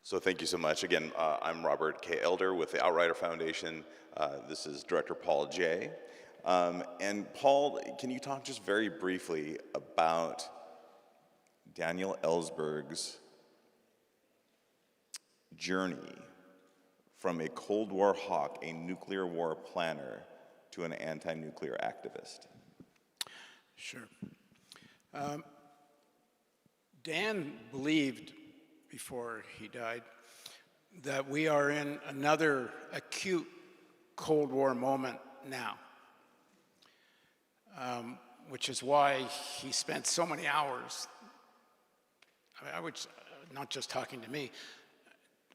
So thank you so much. Again, I'm Robert K. Elder with the Outrider Foundation. This is Director Paul J. And Paul, can you talk just very briefly about Daniel Ellsberg's journey from a Cold War hawk, a nuclear war planner, to an anti-nuclear activist? Sure. Dan believed, before he died, that we are in another acute Cold War moment now, which is why he spent so many hours, not just talking to me,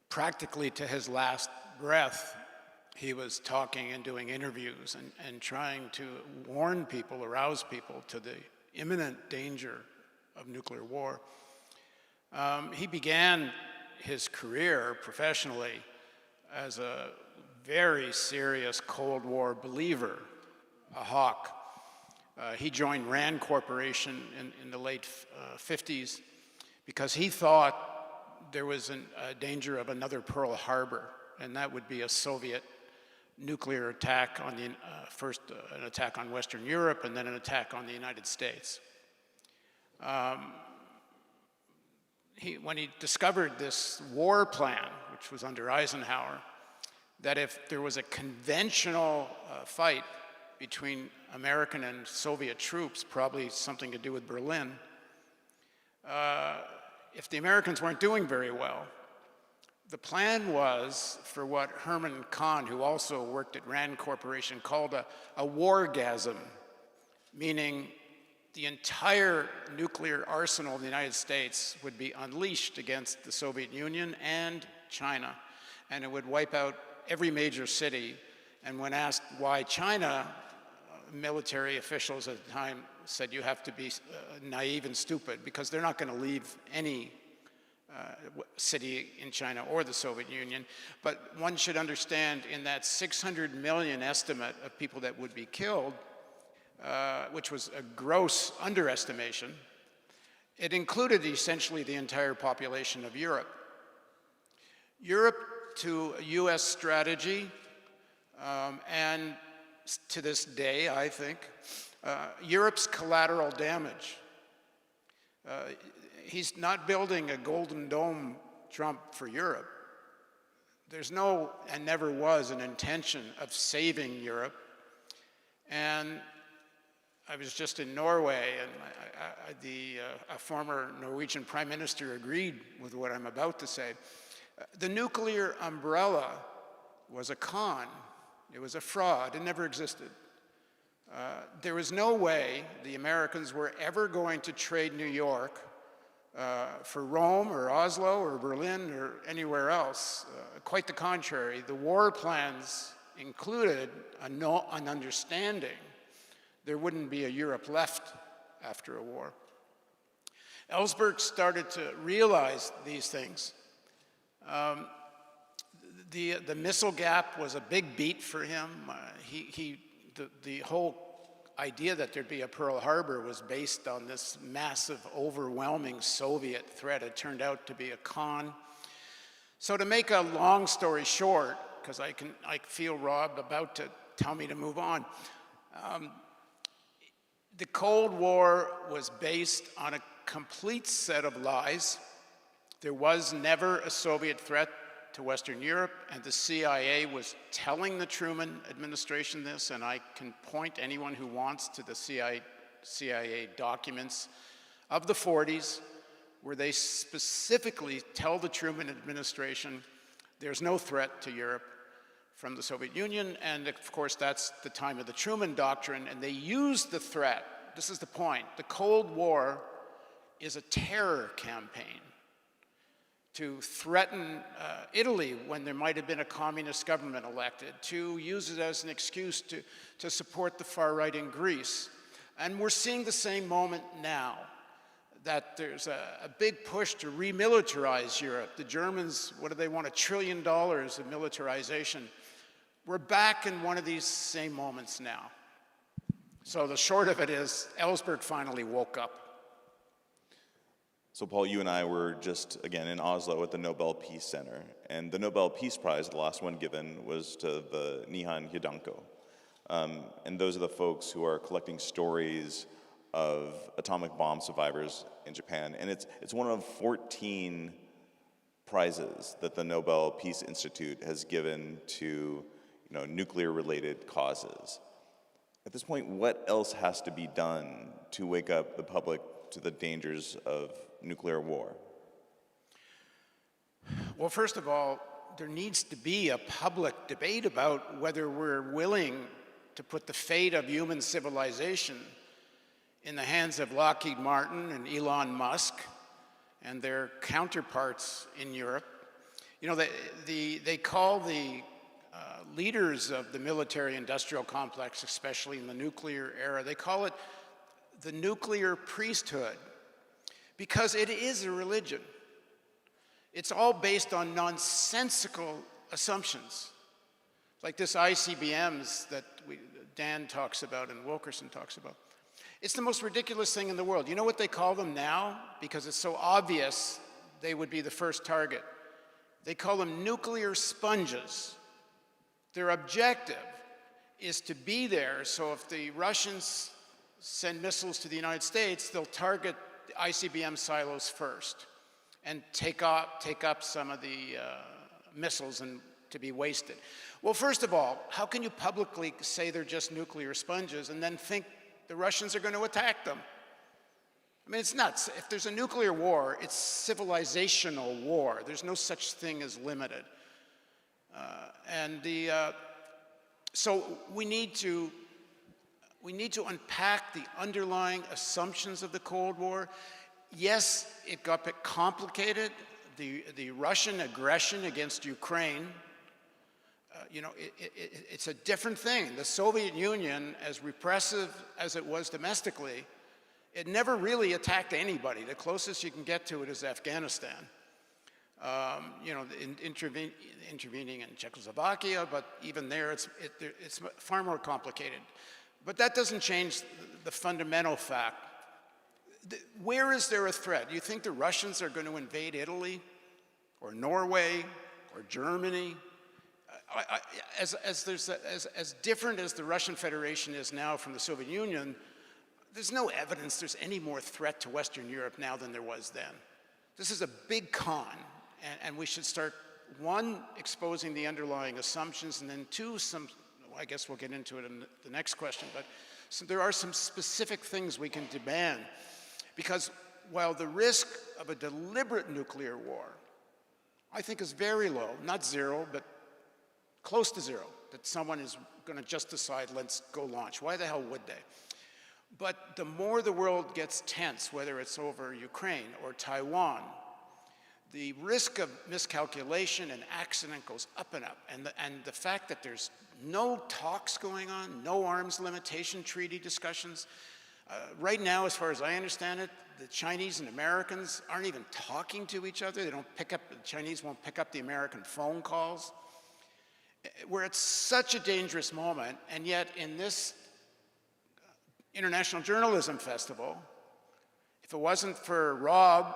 practically to his last breath, he was talking and doing interviews and trying to warn people, arouse people to the imminent danger of nuclear war. He began his career professionally as a very serious Cold War believer, a hawk. He joined Rand Corporation in the late 50s because he thought there was a danger of another Pearl Harbor, and that would be a Soviet nuclear attack on first an attack on Western Europe and then an attack on the United States. When he discovered this war plan, which was under Eisenhower, that if there was a conventional fight between American and Soviet troops, probably something to do with Berlin, if the Americans weren't doing very well, the plan was for what Herman Kahn, who also worked at Rand Corporation, called a wargasm, meaning the entire nuclear arsenal of the United States would be unleashed against the Soviet Union and China, and it would wipe out every major city. And when asked why China, military officials at the time said you have to be naive and stupid because they're not going to leave any city in China or the Soviet Union. But one should understand, in that 600 million estimate of people that would be killed, which was a gross underestimation, it included essentially the entire population of Europe. Europe, to a US strategy, and to this day, I think, Europe's collateral damage. He's not building a Golden Dome Trump for Europe. There's no, and never was, an intention of saving Europe. And I was just in Norway, and a former Norwegian prime minister agreed with what I'm about to say. The nuclear umbrella was a con. It was a fraud. It never existed. There was no way the Americans were ever going to trade New York for Rome or Oslo or Berlin or anywhere else. Quite the contrary. The war plans included an understanding there wouldn't be a Europe left after a war. Ellsberg started to realize these things. The missile gap was a big beat for him. The whole idea that there'd be a Pearl Harbor was based on this massive, overwhelming Soviet threat. It turned out to be a con. So to make a long story short, because I feel Rob about to tell me to move on, the Cold War was based on a complete set of lies. There was never a Soviet threat to Western Europe, and the CIA was telling the Truman administration this, and I can point anyone who wants to the CIA documents of the 40s, where they specifically tell the Truman administration there's no threat to Europe from the Soviet Union, and of course that's the time of the Truman Doctrine, and they used the threat. This is the point. The Cold War is a terror campaign to threaten Italy when there might have been a communist government elected, to use it as an excuse to support the far right in Greece. And we're seeing the same moment now, that there's a big push to remilitarize Europe. The Germans, what do they want, $1 trillion of militarization. We're back in one of these same moments now. So the short of it is, Ellsberg finally woke up. So, Paul, you and I were just, again, in Oslo at the Nobel Peace Center. And the Nobel Peace Prize, the last one given, was to the Nihon Hidanko. And those are the folks who are collecting stories of atomic bomb survivors in Japan. And it's one of 14 prizes that the Nobel Peace Institute has given to nuclear-related causes. At this point, what else has to be done to wake up the public to the dangers of nuclear war? Well, first of all, there needs to be a public debate about whether we're willing to put the fate of human civilization in the hands of Lockheed Martin and Elon Musk and their counterparts in Europe. They call the leaders of the military-industrial complex, especially in the nuclear era, they call it the nuclear priesthood, because it is a religion. It's all based on nonsensical assumptions, like this ICBMs that Dan talks about and Wilkerson talks about. It's the most ridiculous thing in the world. You know what they call them now? Because it's so obvious they would be the first target. They call them nuclear sponges. Their objective is to be there, so if the Russians send missiles to the United States, they'll target the ICBM silos first and take up some of the missiles and to be wasted. Well, first of all, how can you publicly say they're just nuclear sponges and then think the Russians are going to attack them? I mean, it's nuts. If there's a nuclear war, it's civilizational war. There's no such thing as limited. So we need to unpack the underlying assumptions of the Cold War. Yes, it got a bit complicated. The Russian aggression against Ukraine, it's a different thing. The Soviet Union, as repressive as it was domestically, it never really attacked anybody. The closest you can get to it is Afghanistan. Intervening in Czechoslovakia, but even there, it's far more complicated. But that doesn't change the fundamental fact. Where is there a threat? Do you think the Russians are going to invade Italy, or Norway, or Germany? As different as the Russian Federation is now from the Soviet Union, there's no evidence there's any more threat to Western Europe now than there was then. This is a big con, and we should start, one, exposing the underlying assumptions, and then two, I guess we'll get into it in the next question, but there are some specific things we can demand. Because while the risk of a deliberate nuclear war, I think, is very low, not zero, but close to zero, that someone is going to just decide, let's go launch. Why the hell would they? But the more the world gets tense, whether it's over Ukraine or Taiwan, the risk of miscalculation and accident goes up and up. And the fact that there's no talks going on, no arms limitation treaty discussions. Right now, as far as I understand it, the Chinese and Americans aren't even talking to each other. The Chinese won't pick up the American phone calls. We're at such a dangerous moment, and yet in this International Journalism Festival, if it wasn't for Rob,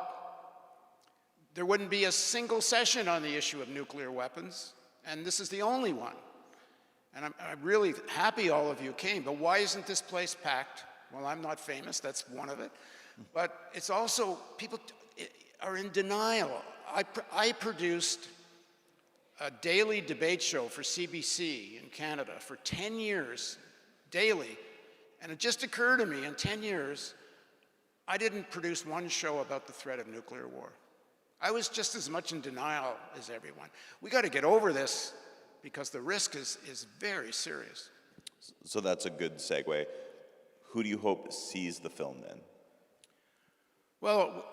there wouldn't be a single session on the issue of nuclear weapons, and this is the only one. And I'm really happy all of you came, but why isn't this place packed? Well, I'm not famous, that's one of it. But it's also, people are in denial. I produced a daily debate show for CBC in Canada for 10 years, daily. And it just occurred to me, in 10 years, I didn't produce one show about the threat of nuclear war. I was just as much in denial as everyone. We got to get over this because the risk is very serious. So that's a good segue. Who do you hope sees the film then? Well,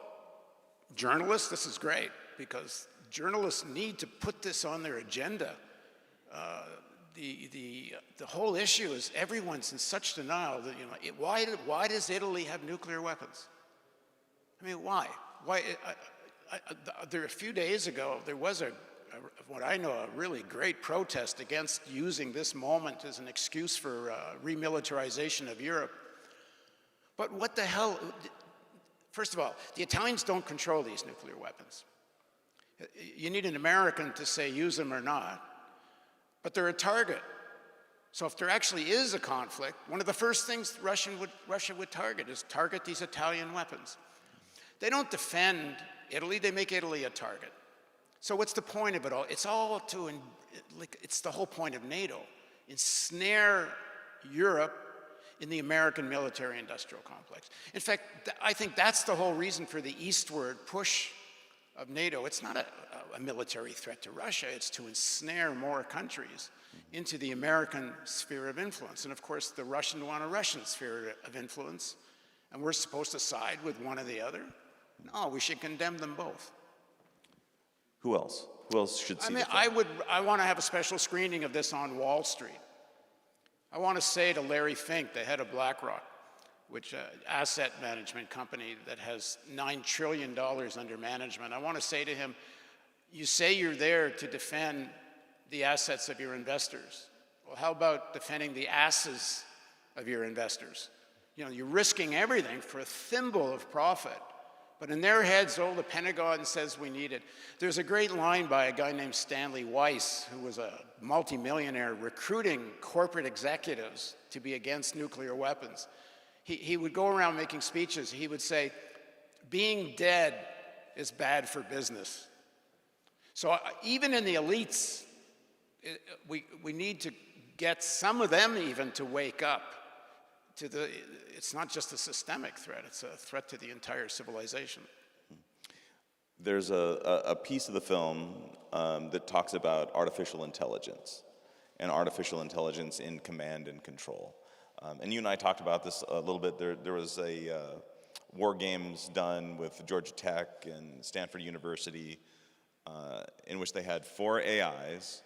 journalists, this is great, because journalists need to put this on their agenda. The whole issue is everyone's in such denial that, why does Italy have nuclear weapons? I mean, why? There a few days ago, there was what I know, a really great protest against using this moment as an excuse for remilitarization of Europe. But what the hell? first of all, the Italians don't control these nuclear weapons. You need an American to say use them or not, but they're a target. So if there actually is a conflict, one of the first things Russia would target is target these Italian weapons. They don't defend Italy, they make Italy a target. So what's the point of it all? It's all to, it's the whole point of NATO. Ensnare Europe in the American military-industrial complex. In fact, I think that's the whole reason for the eastward push of NATO. It's not a military threat to Russia, it's to ensnare more countries into the American sphere of influence. And of course, the Russians want a Russian sphere of influence, and we're supposed to side with one or the other? No, we should condemn them both. Who else? Who else should see the film? I want to have a special screening of this on Wall Street. I want to say to Larry Fink, the head of BlackRock, which asset management company that has $9 trillion under management, I want to say to him, you say you're there to defend the assets of your investors. Well, how about defending the asses of your investors? You know, you're risking everything for a thimble of profit. But in their heads, the Pentagon says we need it. There's a great line by a guy named Stanley Weiss, who was a multimillionaire recruiting corporate executives to be against nuclear weapons. He would go around making speeches. He would say, being dead is bad for business. So even in the elites, we need to get some of them even to wake up to it's not just a systemic threat, it's a threat to the entire civilization. There's a piece of the film that talks about artificial intelligence and artificial intelligence in command and control. And you and I talked about this a little bit. There was a war games done with Georgia Tech and Stanford University in which they had 4 AIs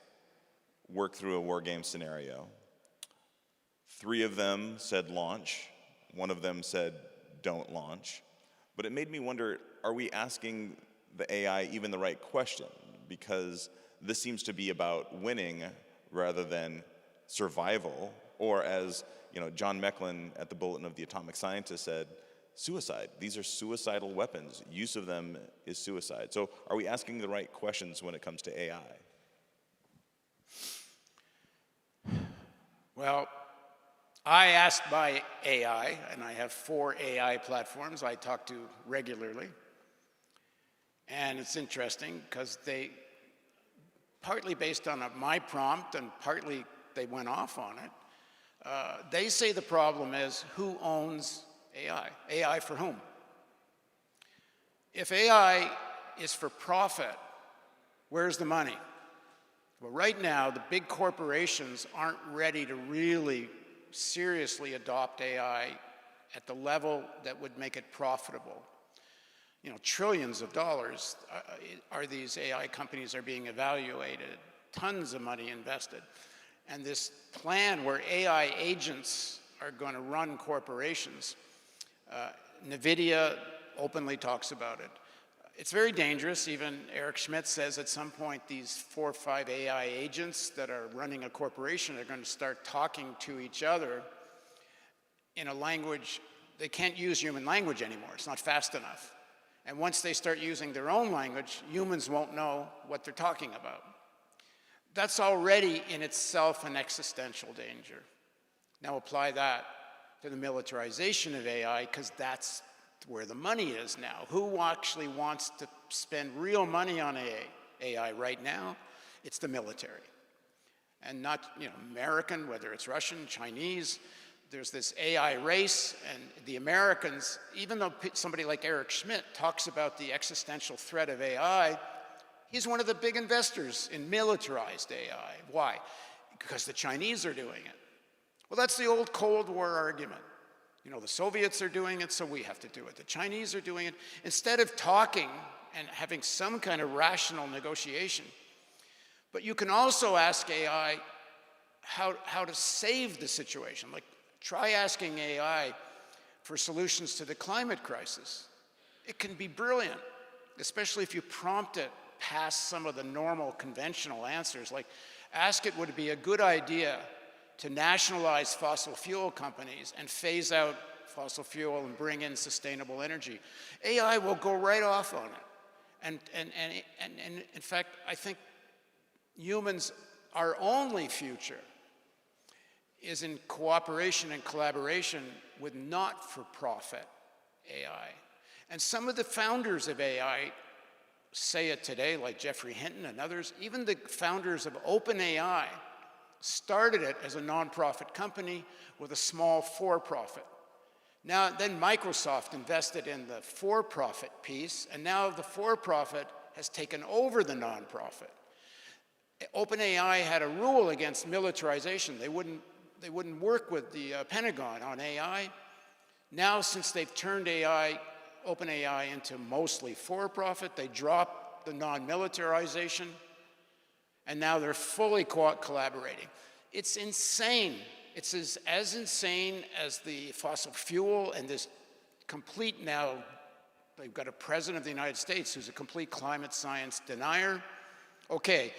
work through a war game scenario. 3 of them said launch, 1 of them said don't launch. But it made me wonder, are we asking the AI even the right question? Because this seems to be about winning rather than survival, or as John Mecklin at the Bulletin of the Atomic Scientist said, suicide. These are suicidal weapons. Use of them is suicide. So are we asking the right questions when it comes to AI? Well, I asked my AI, and I have 4 AI platforms I talk to regularly. And it's interesting because they, partly based on my prompt and partly they went off on it, they say the problem is who owns AI? AI for whom? If AI is for profit, where's the money? Well, right now, the big corporations aren't ready to really seriously adopt AI at the level that would make it profitable. Trillions of dollars are these AI companies are being evaluated, tons of money invested. And this plan where AI agents are going to run corporations, NVIDIA openly talks about it. It's very dangerous. Even Eric Schmidt says at some point these 4 or 5 AI agents that are running a corporation are going to start talking to each other in a language, they can't use human language anymore. It's not fast enough. And once they start using their own language, humans won't know what they're talking about. That's already in itself an existential danger. Now apply that to the militarization of AI, because that's where the money is now. Who actually wants to spend real money on AI right now? It's the military. And not American, whether it's Russian, Chinese. There's this AI race, and the Americans, even though somebody like Eric Schmidt talks about the existential threat of AI, he's one of the big investors in militarized AI. Why? Because the Chinese are doing it. Well, that's the old Cold War argument. The Soviets are doing it, so we have to do it. The Chinese are doing it. Instead of talking and having some kind of rational negotiation, but you can also ask AI how to save the situation. Like, try asking AI for solutions to the climate crisis. It can be brilliant, especially if you prompt it past some of the normal conventional answers. Like, ask it, would it be a good idea to nationalize fossil fuel companies and phase out fossil fuel and bring in sustainable energy. AI will go right off on it. And in fact, I think humans, our only future is in cooperation and collaboration with not-for-profit AI. And some of the founders of AI say it today, like Jeffrey Hinton and others. Even the founders of OpenAI started it as a nonprofit company with a small for-profit. Now, then Microsoft invested in the for-profit piece, and now the for-profit has taken over the nonprofit. OpenAI had a rule against militarization. They wouldn't work with the Pentagon on AI. Now, since they've turned OpenAI into mostly for-profit, they dropped the non-militarization, and now they're fully collaborating. It's insane. It's as insane as the fossil fuel and this complete now, they've got a president of the United States who's a complete climate science denier. Okay,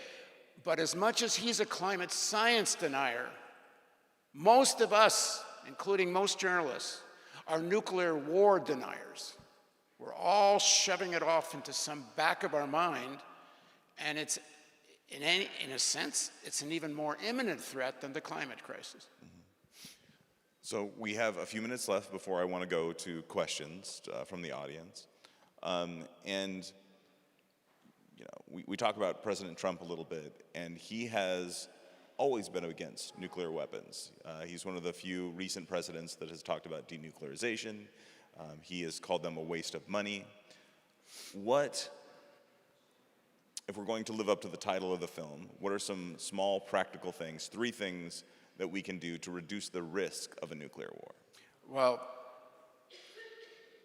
but as much as he's a climate science denier, most of us, including most journalists, are nuclear war deniers. We're all shoving it off into some back of our mind, and it's, in a sense, it's an even more imminent threat than the climate crisis. So we have a few minutes left before I want to go to questions from the audience. And you know, we talk about President Trump a little bit, and he has always been against nuclear weapons. He's one of the few recent presidents that has talked about denuclearization. He has called them a waste of money. What, if we're going to live up to the title of the film, what are some small practical things, 3 things that we can do to reduce the risk of a nuclear war? Well,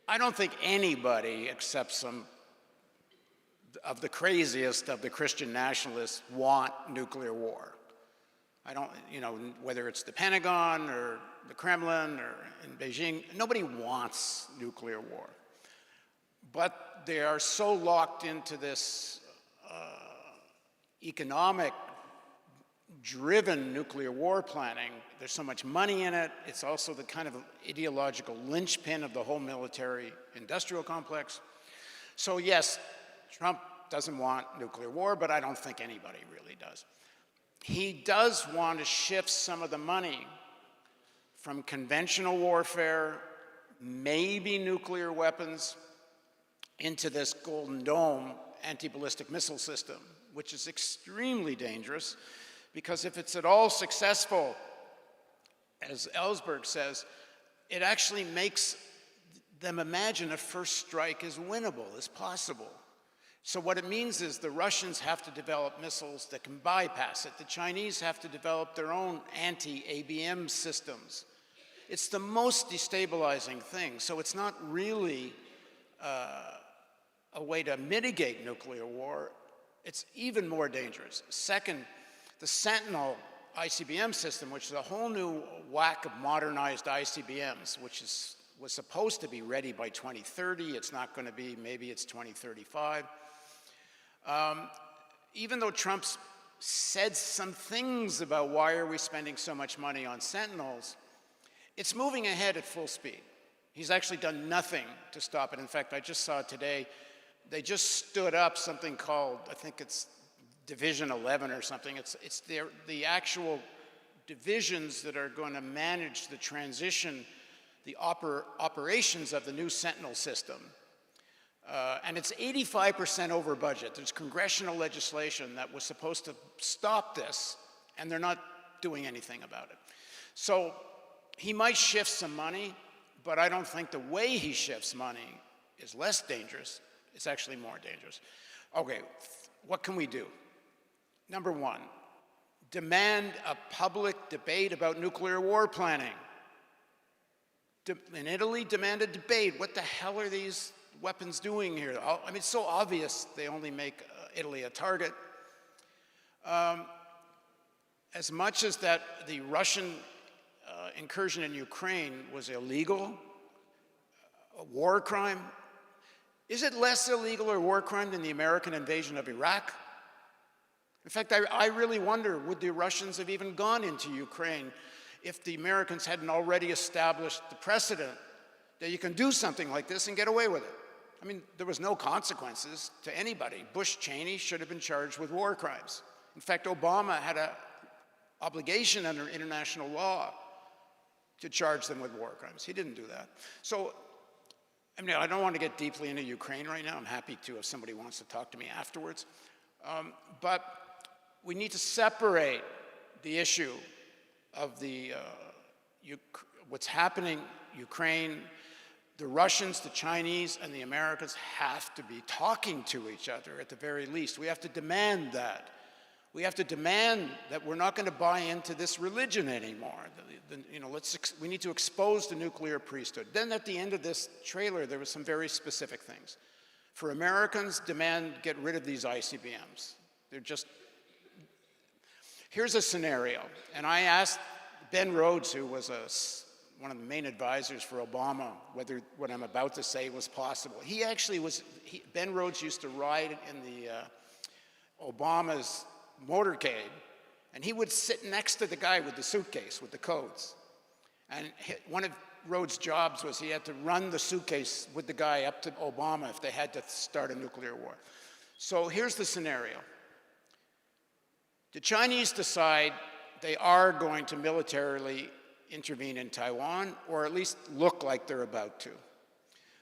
I don't think anybody except some of the craziest of the Christian nationalists want nuclear war. I don't, you know, whether it's the Pentagon or the Kremlin or in Beijing, nobody wants nuclear war. But they are so locked into this economic-driven nuclear war planning. There's so much money in it. It's also the kind of ideological linchpin of the whole military-industrial complex. So yes, Trump doesn't want nuclear war, but I don't think anybody really does. He does want to shift some of the money from conventional warfare, maybe nuclear weapons, into this Golden Dome anti-ballistic missile system, which is extremely dangerous, because if it's at all successful, as Ellsberg says, it actually makes them imagine a first strike is winnable, is possible. So what it means is the Russians have to develop missiles that can bypass it. The Chinese have to develop their own anti-ABM systems. It's the most destabilizing thing. So it's not really a way to mitigate nuclear war. It's even more dangerous. Second, the Sentinel ICBM system, which is a whole new whack of modernized ICBMs, which was supposed to be ready by 2030. It's not going to be, maybe it's 2035. Even though Trump's said some things about why are we spending so much money on Sentinels, it's moving ahead at full speed. He's actually done nothing to stop it. In fact, I just saw today, they just stood up something called, I think it's Division 11 or something. It's the actual divisions that are going to manage the transition, the operations of the new Sentinel system. And it's 85% over budget. There's congressional legislation that was supposed to stop this, and they're not doing anything about it. So he might shift some money, but I don't think the way he shifts money is less dangerous. It's actually more dangerous. Okay, what can we do? Number 1, demand a public debate about nuclear war planning. In Italy, demand a debate. What the hell are these weapons doing here? I mean, it's so obvious they only make Italy a target. As much as that the Russian incursion in Ukraine was illegal, a war crime, is it less illegal or war crime than the American invasion of Iraq? In fact, I really wonder, would the Russians have even gone into Ukraine if the Americans hadn't already established the precedent that you can do something like this and get away with it. I mean, there was no consequences to anybody. Bush Cheney should have been charged with war crimes. In fact, Obama had an obligation under international law to charge them with war crimes. He didn't do that. So, I mean, I don't want to get deeply into Ukraine right now. I'm happy to if somebody wants to talk to me afterwards. But we need to separate the issue of what's happening in Ukraine. The Russians, the Chinese, and the Americans have to be talking to each other at the very least. We have to demand that. We have to demand that we're not going to buy into this religion anymore. We need to expose the nuclear priesthood. Then at the end of this trailer, there were some very specific things. For Americans, demand get rid of these ICBMs. They're just... Here's a scenario, and I asked Ben Rhodes, who was one of the main advisors for Obama, whether what I'm about to say was possible. Ben Rhodes used to ride in the Obama's motorcade, and he would sit next to the guy with the suitcase with the codes. And one of Rhodes' jobs was he had to run the suitcase with the guy up to Obama if they had to start a nuclear war. So here's the scenario. The Chinese decide they are going to militarily intervene in Taiwan, or at least look like they're about to.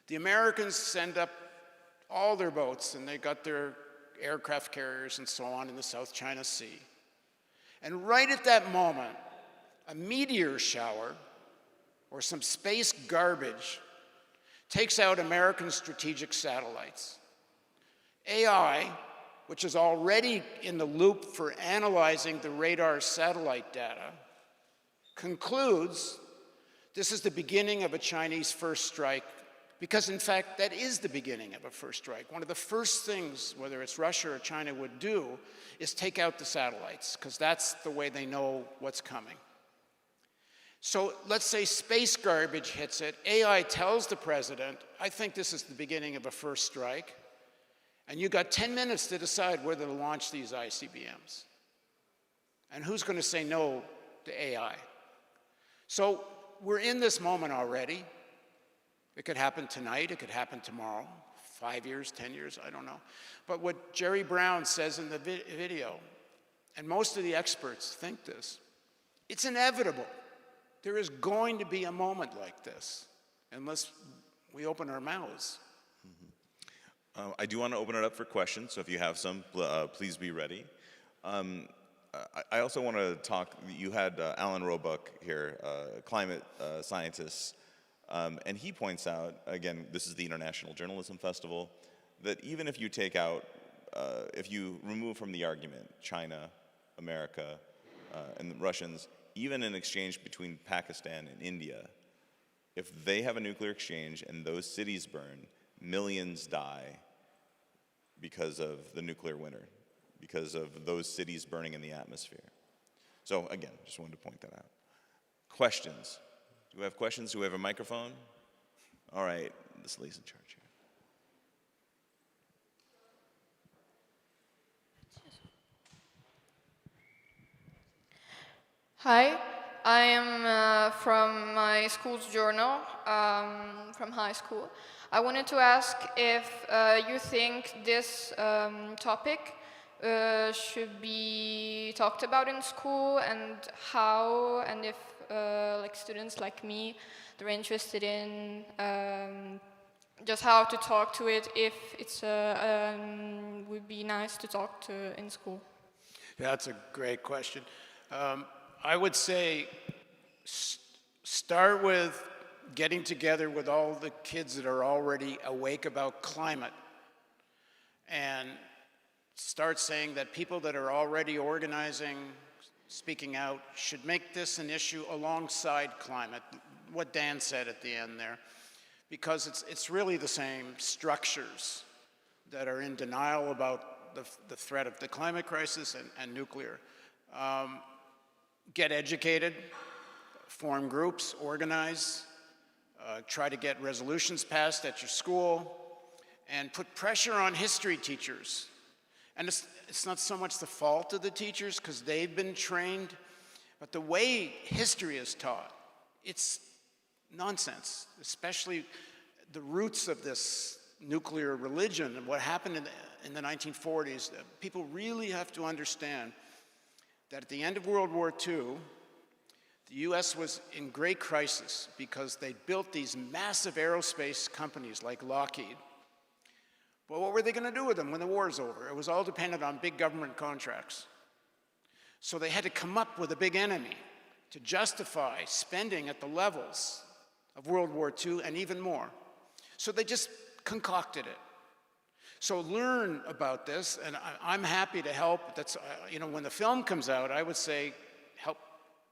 The Americans send up all their boats, and they got their aircraft carriers and so on in the South China Sea. And right at that moment, a meteor shower, or some space garbage, takes out American strategic satellites. AI, which is already in the loop for analyzing the radar satellite data, concludes this is the beginning of a Chinese first strike, because in fact, that is the beginning of a first strike. One of the first things, whether it's Russia or China would do, is take out the satellites, because that's the way they know what's coming. So let's say space garbage hits it. AI tells the president, I think this is the beginning of a first strike, and you got 10 minutes to decide whether to launch these ICBMs. And who's going to say no to AI? So we're in this moment already. It could happen tonight, it could happen tomorrow, 5 years, 10 years, I don't know. But what Jerry Brown says in the video, and most of the experts think this, it's inevitable. There is going to be a moment like this, unless we open our mouths. I do want to open it up for questions, so if you have some, please be ready. I also want to talk, you had Alan Roebuck here, climate scientist, and he points out, again, this is the International Journalism Festival, that even if you take out, if you remove from the argument China, America, and the Russians, even an exchange between Pakistan and India, if they have a nuclear exchange and those cities burn, millions die because of the nuclear winter, because of those cities burning in the atmosphere. So again, just wanted to point that out. Questions? Do we have questions? Do we have a microphone? All right, this lady's in charge here. Hi, I am from my school's journal, from high school. I wanted to ask if you think this topic should be talked about in school, and how, and if like students like me, they're interested in just how to talk to it, if it's would be nice to talk to in school. Yeah, that's a great question. I would say start with getting together with all the kids that are already awake about climate, and start saying that people that are already organizing, speaking out, should make this an issue alongside climate, what Dan said at the end there, because it's really the same structures that are in denial about the threat of the climate crisis and nuclear. Get educated, form groups, organize, try to get resolutions passed at your school, and put pressure on history teachers. And it's not so much the fault of the teachers, because they've been trained, but the way history is taught, it's nonsense, especially the roots of this nuclear religion and what happened in the 1940s. People really have to understand that at the end of World War II, the US was in great crisis because they built these massive aerospace companies like Lockheed. Well, what were they going to do with them when the war's over? It was all dependent on big government contracts. So they had to come up with a big enemy to justify spending at the levels of World War II and even more. So they just concocted it. So learn about this, and I'm happy to help. That's, when the film comes out, I would say help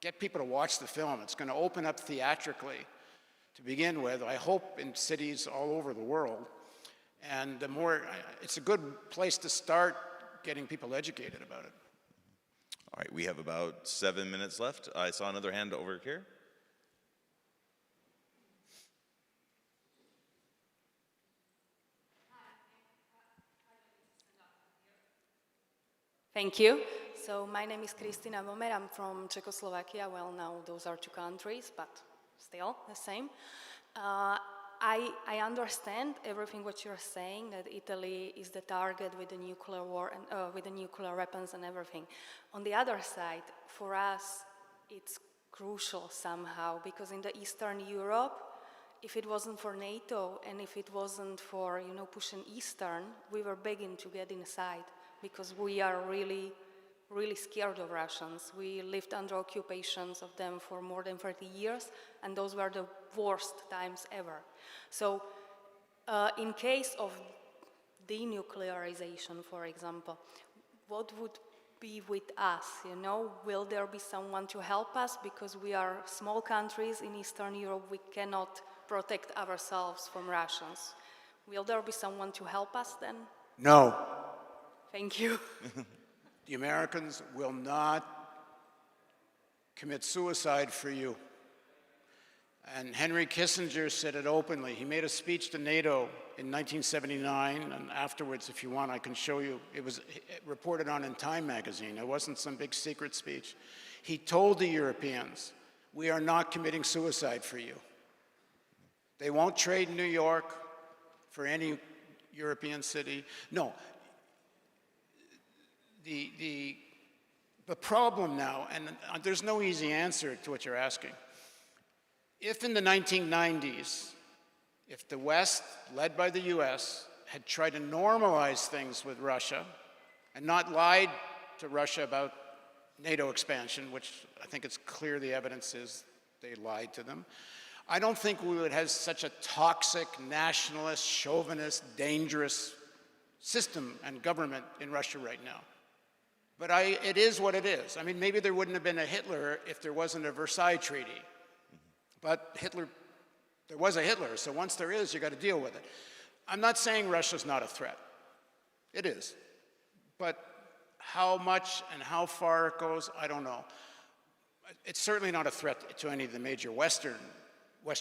get people to watch the film. It's going to open up theatrically to begin with, I hope in cities all over the world. And the more, it's a good place to start getting people educated about it. All right, we have about 7 minutes left. I saw another hand over here. Thank you. So my name is Kristina Momer. I'm from Czechoslovakia. Well, now those are two countries, but still the same. I understand everything what you're saying, that Italy is the target with the nuclear war and with the nuclear weapons and everything. On the other side, for us, it's crucial somehow, because in the Eastern Europe, if it wasn't for NATO and if it wasn't for, pushing Eastern, we were begging to get inside, because we are really, really scared of Russians. We lived under occupations of them for more than 30 years, and those were the worst times ever. So in case of denuclearization, for example, what would be with us, Will there be someone to help us? Because we are small countries in Eastern Europe, we cannot protect ourselves from Russians. Will there be someone to help us then? No. Thank you. The Americans will not commit suicide for you. And Henry Kissinger said it openly. He made a speech to NATO in 1979, and afterwards, if you want, I can show you. It was reported on in Time magazine. It wasn't some big secret speech. He told the Europeans, we are not committing suicide for you. They won't trade New York for any European city. No. The problem now, and there's no easy answer to what you're asking. If in the 1990s, if the West, led by the US, had tried to normalize things with Russia and not lied to Russia about NATO expansion, which I think it's clear the evidence is they lied to them, I don't think we would have such a toxic, nationalist, chauvinist, dangerous system and government in Russia right now. But it is what it is. I mean, maybe there wouldn't have been a Hitler if there wasn't a Versailles Treaty. But there was a Hitler, so once there is, you got to deal with it. I'm not saying Russia's not a threat. It is. But how much and how far it goes, I don't know. It's certainly not a threat to any of the major West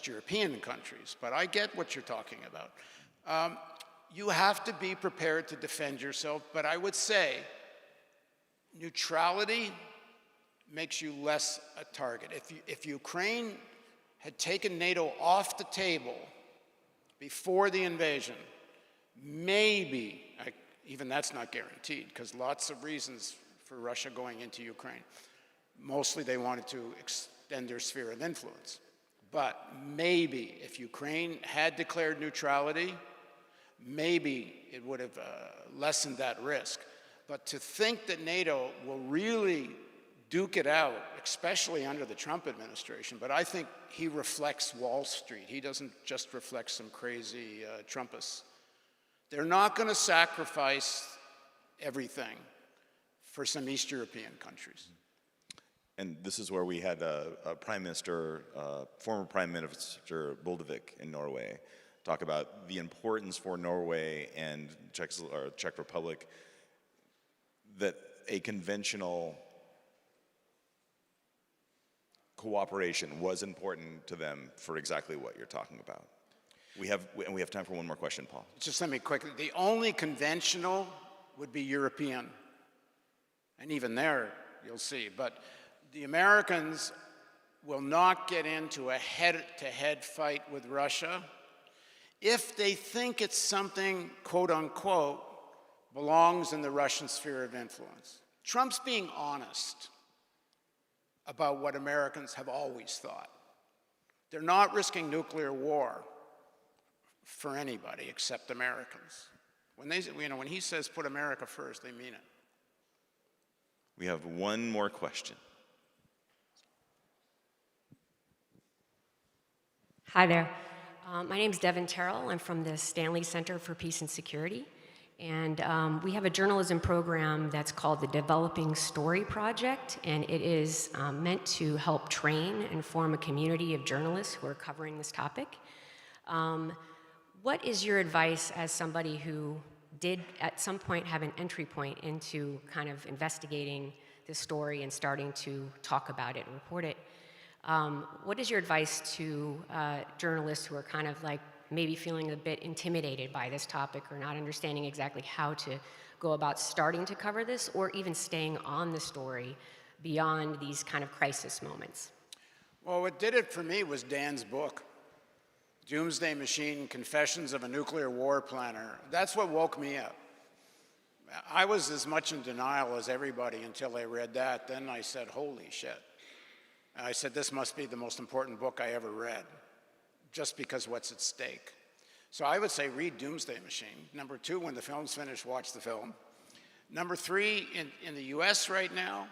European countries, but I get what you're talking about. You have to be prepared to defend yourself, but I would say neutrality makes you less a target. If Ukraine had taken NATO off the table before the invasion, maybe, even that's not guaranteed, because lots of reasons for Russia going into Ukraine. Mostly they wanted to extend their sphere of influence. But maybe if Ukraine had declared neutrality, maybe it would have lessened that risk. But to think that NATO will really duke it out, especially under the Trump administration, but I think he reflects Wall Street. He doesn't just reflect some crazy Trumpists. They're not going to sacrifice everything for some East European countries. And this is where we had a prime minister, former Prime Minister Boldevik in Norway, talk about the importance for Norway and Czech Republic that a conventional cooperation was important to them for exactly what you're talking about. We have time for one more question, Paul. Just let me quickly, the only conventional would be European. And even there, you'll see. But the Americans will not get into a head-to-head fight with Russia if they think it's something, quote unquote, belongs in the Russian sphere of influence. Trump's being honest about what Americans have always thought. They're not risking nuclear war for anybody except Americans. When he says put America first, they mean it. We have one more question. Hi there. My name's Devin Terrell. I'm from the Stanley Center for Peace and Security. And we have a journalism program that's called the Developing Story Project, and it is meant to help train and form a community of journalists who are covering this topic. What is your advice as somebody who did at some point have an entry point into kind of investigating this story and starting to talk about it and report it? What is your advice to journalists who are kind of like maybe feeling a bit intimidated by this topic or not understanding exactly how to go about starting to cover this or even staying on the story beyond these kind of crisis moments? Well, what did it for me was Dan's book, Doomsday Machine, Confessions of a Nuclear War Planner. That's what woke me up. I was as much in denial as everybody until I read that. Then I said, holy shit. I said, this must be the most important book I ever read, just because what's at stake. So I would say read Doomsday Machine. Number 2, when the film's finished, watch the film. Number 3, in the US right now,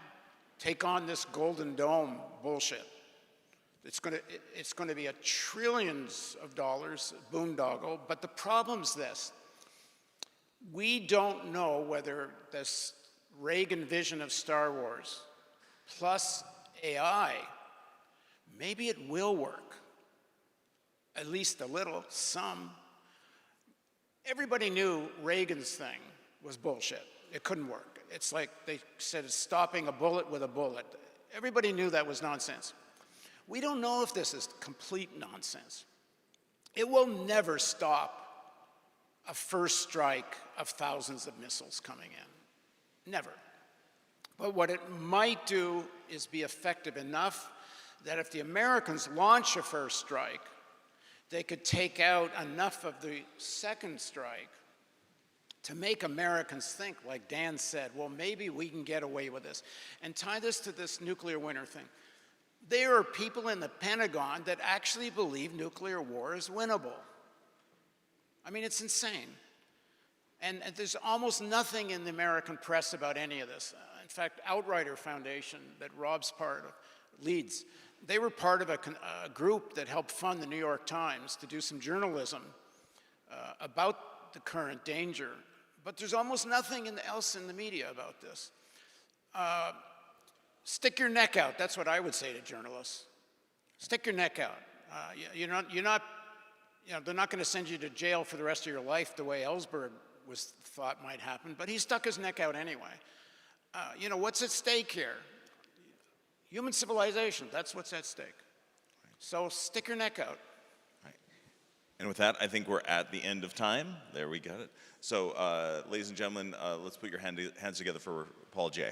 take on this Golden Dome bullshit. It's going to be a trillions of dollars, boondoggle, but the problem's this. We don't know whether this Reagan vision of Star Wars plus AI, maybe it will work. At least a little, some. Everybody knew Reagan's thing was bullshit. It couldn't work. It's like they said it's stopping a bullet with a bullet. Everybody knew that was nonsense. We don't know if this is complete nonsense. It will never stop a first strike of thousands of missiles coming in. Never. But what it might do is be effective enough that if the Americans launch a first strike, they could take out enough of the second strike to make Americans think, like Dan said, well, maybe we can get away with this. And tie this to this nuclear winter thing. There are people in the Pentagon that actually believe nuclear war is winnable. I mean, it's insane. And there's almost nothing in the American press about any of this. In fact, Outrider Foundation, that Rob's part of, leads, they were part of a group that helped fund the New York Times to do some journalism about the current danger. But there's almost nothing else in the media about this. Stick your neck out. That's what I would say to journalists. Stick your neck out. They're not going to send you to jail for the rest of your life the way Ellsberg was thought might happen, but he stuck his neck out anyway. What's at stake here? Human civilization, that's what's at stake. So stick your neck out. Right. And with that, I think we're at the end of time. There, we got it. So, ladies and gentlemen, let's put your hands together for Paul J.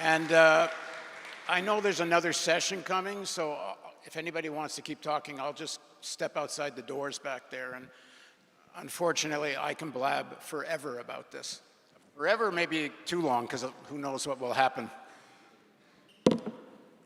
And I know there's another session coming, so if anybody wants to keep talking, I'll just step outside the doors back there. And unfortunately, I can blab forever about this. Forever may be too long, because who knows what will happen.